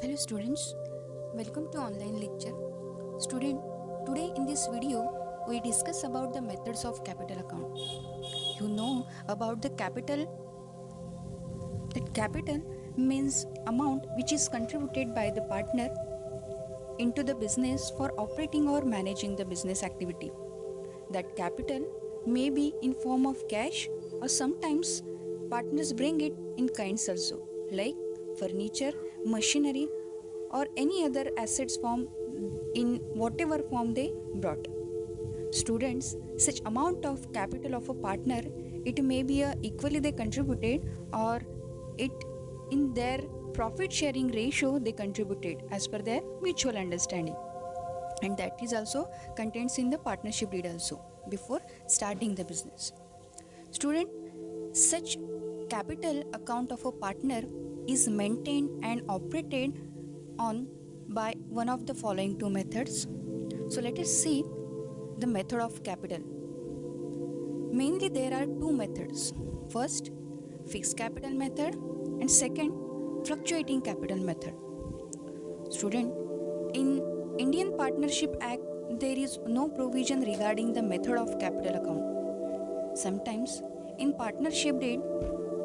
Hello students, welcome to online lecture. Student, today in this video we discuss about the methods of capital account. You know about the capital, that capital means amount which is contributed by the partner into the business for operating or managing the business activity. That capital may be in form of cash or sometimes partners bring it in kinds also, like furniture, machinery or any other assets form in whatever form they brought. Students, such amount of capital of a partner, it may be equally they contributed or it in their profit sharing ratio they contributed as per their mutual understanding, and that is also contains in the partnership deed also before starting the business. Student, such capital account of a partner is maintained and operated on by one of the following two methods. So let us see the method of capital. Mainly there are two methods. First, fixed capital method, and second, fluctuating capital method. Student, in Indian Partnership Act there is no provision regarding the method of capital account. Sometimes in partnership deed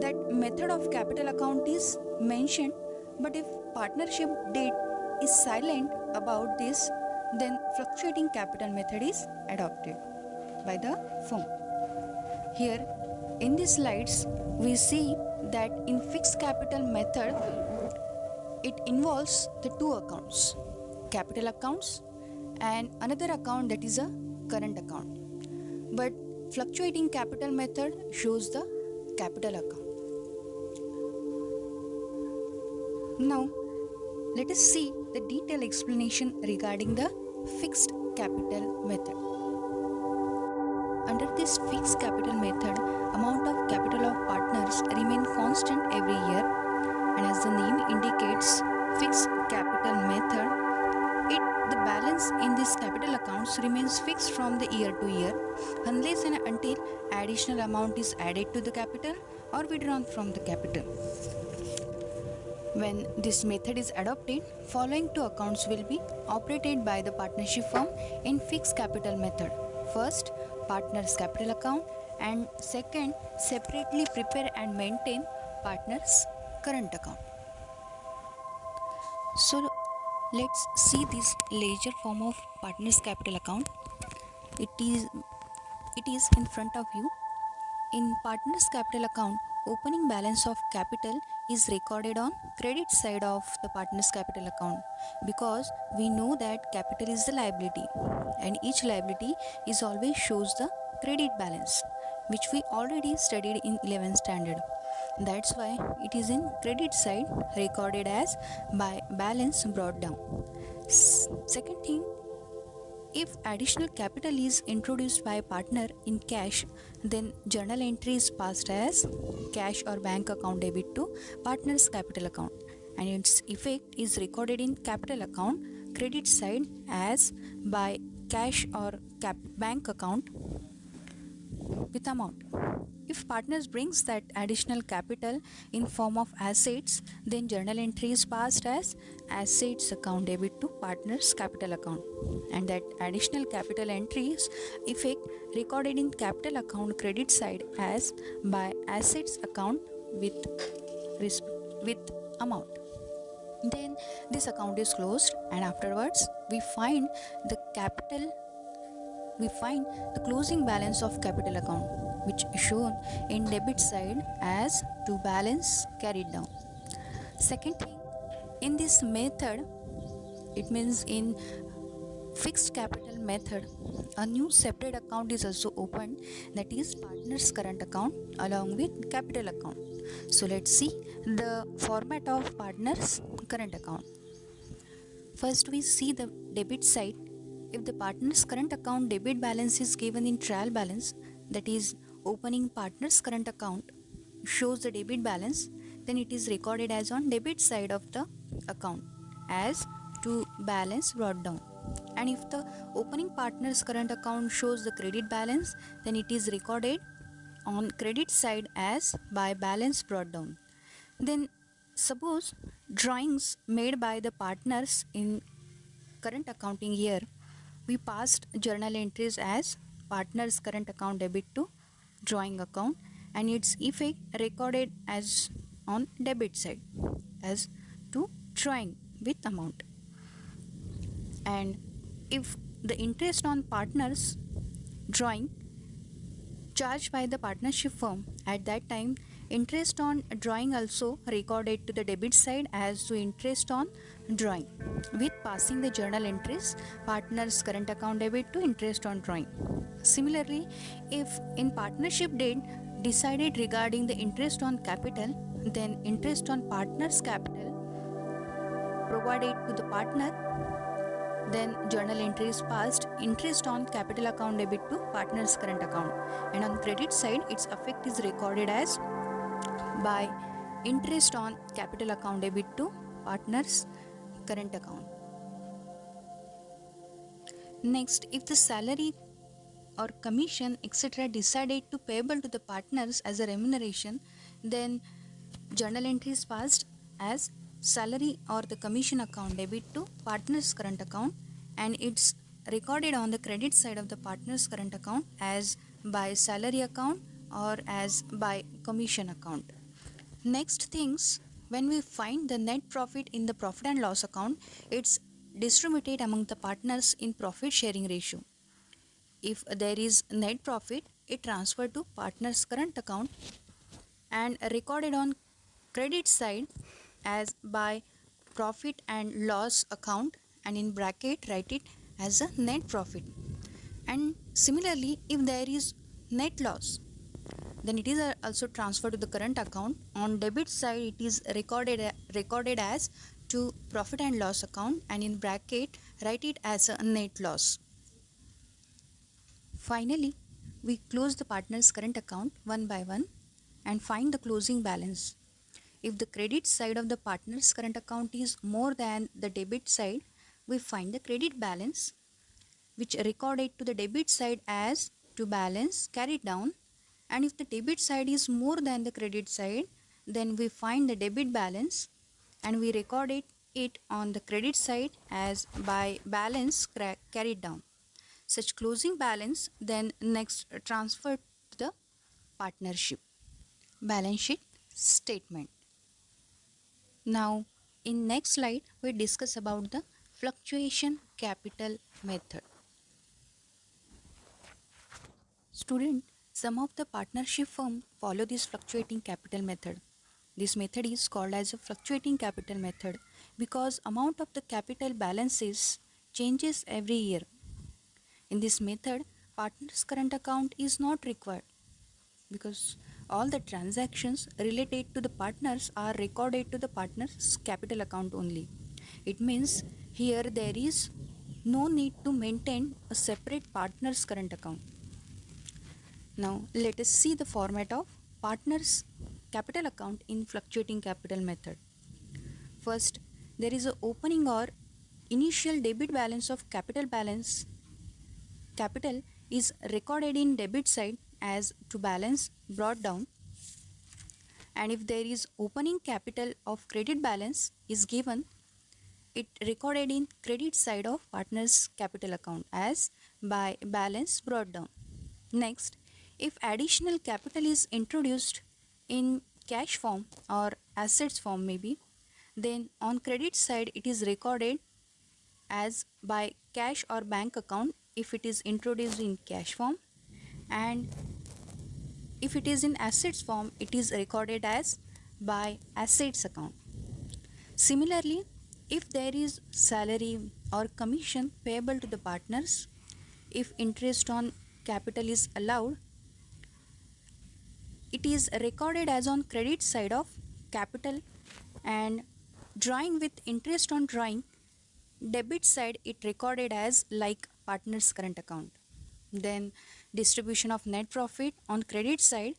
that method of capital account is mentioned, but if partnership deed is silent about this, then fluctuating capital method is adopted by the firm. Here in these slides we see that in fixed capital method it involves the two accounts, capital accounts and another account that is a current account, but fluctuating capital method shows the capital account. Now let us see the detailed explanation regarding the fixed capital method. Under this fixed capital method, amount of capital of partners remain constant every year, and as the name indicates, fixed capital method, it the balance in these capital accounts remains fixed from the year to year unless and until additional amount is added to the capital or withdrawn from the capital. When this method is adopted, following two accounts will be operated by the partnership firm in fixed capital method. First, partners capital account, and second, separately prepare and maintain partners current account. So let's see this ledger form of partners capital account. It is in front of you. In partners capital account, opening balance of capital is recorded on credit side of the partners capital account, because we know that capital is the liability and each liability is always shows the credit balance, which we already studied in 11th standard. That's why it is in credit side recorded as by balance brought down. Second thing, if additional capital is introduced by a partner in cash, then journal entry is passed as cash or bank account debit to partner's capital account, and its effect is recorded in capital account credit side as by cash or bank account with amount. If partners brings that additional capital in form of assets, then journal entry is passed as assets account debit to partners capital account, and that additional capital entries effect recorded in capital account credit side as by assets account with with amount. Then this account is closed, and afterwards we find the closing balance of capital account, which is shown in debit side as to balance carried down. Second thing, in this method, it means in fixed capital method, a new separate account is also opened, that is partners current account along with capital account. So let's see the format of partners current account. First we see the debit side. If the partner's current account debit balance is given in trial balance, that is opening partner's current account shows the debit balance, then it is recorded as on debit side of the account as to balance brought down. And if the opening partner's current account shows the credit balance, then it is recorded on credit side as by balance brought down. Then Suppose drawings made by the partners in current accounting year, we passed journal entries as partners current account debit to drawing account and its effect recorded as on debit side as to drawing with amount. And if the interest on partners drawing charged by the partnership firm at that time, interest on drawing also recorded to the debit side as to interest on drawing with passing the journal entries partners current account debit to interest on drawing. Similarly, if in partnership date decided regarding the interest on capital, then interest on partners capital provided to the partner, then journal entry is passed interest on capital account debit to partner's current account, and on credit side its effect is recorded as by interest on capital account debit to partner's current account. Next, if the salary or commission etc decided to payable to the partners as a remuneration, then journal entry is passed as salary or the commission account debit to partner's current account, and it's recorded on the credit side of the partner's current account as by salary account or as by commission account. Next things, when we find the net profit in the profit and loss account, it's distributed among the partners in profit sharing ratio. If there is net profit, it transferred to partner's current account and recorded on credit side as by profit and loss account, and in bracket write it as a net profit. And similarly, if there is net loss, then it is also transferred to the current account. On debit side it is recorded as to profit and loss account, and in bracket write it as a net loss. Finally, we close the partner's current account one by one and find the closing balance. If the credit side of the partner's current account is more than the debit side, we find the credit balance, which recorded to the debit side as to balance carried down, and if the debit side is more than the credit side, then we find the debit balance and we recorded it on the credit side as by balance carried down. Such closing balance then next transferred to the partnership. Balance sheet statement. Now in next slide we discuss about the fluctuation capital method. Student, some of the partnership firm follow this fluctuating capital method. This method is called as a fluctuating capital method because amount of the capital balances changes every year. In this method, partner's current account is not required because all the transactions related to the partners are recorded to the partner's capital account only. It means here there is no need to maintain a separate partner's current account. Now let us see the format of partner's capital account in fluctuating capital method. First, there is a opening or initial debit balance of capital balance. Capital is recorded in debit side as to balance brought down, and if there is opening capital of credit balance is given, it recorded in credit side of partner's capital account as by balance brought down. Next, if additional capital is introduced in cash form or assets form maybe, then on credit side it is recorded as by cash or bank account if it is introduced in cash form, and if it is in assets form it is recorded as by assets account. Similarly, if there is salary or commission payable to the partners, if interest on capital is allowed, it is recorded as on credit side of capital, and drawing with interest on drawing, debit side it recorded as like partner's current account. Then distribution of net profit on credit side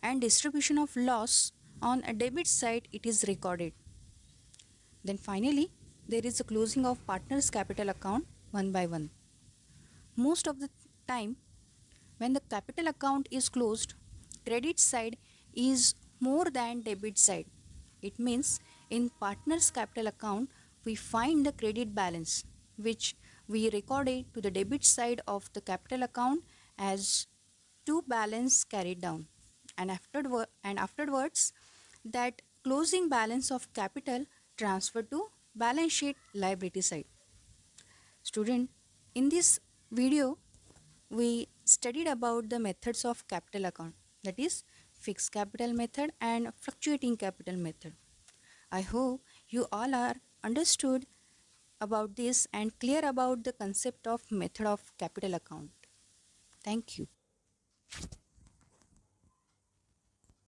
and distribution of loss on a debit side it is recorded. Then finally there is a closing of partner's capital account one by one. Most of the time when the capital account is closed, credit side is more than debit side. It means In partner's capital account, we find the credit balance, which we recorded to the debit side of the capital account as to balance carried down. And afterwards, that closing balance of capital transferred to balance sheet liability side. Student, in this video, we studied about the methods of capital account, that is fixed capital method and fluctuating capital method. I hope you all are understood about this and clear about the concept of method of capital account. Thank you.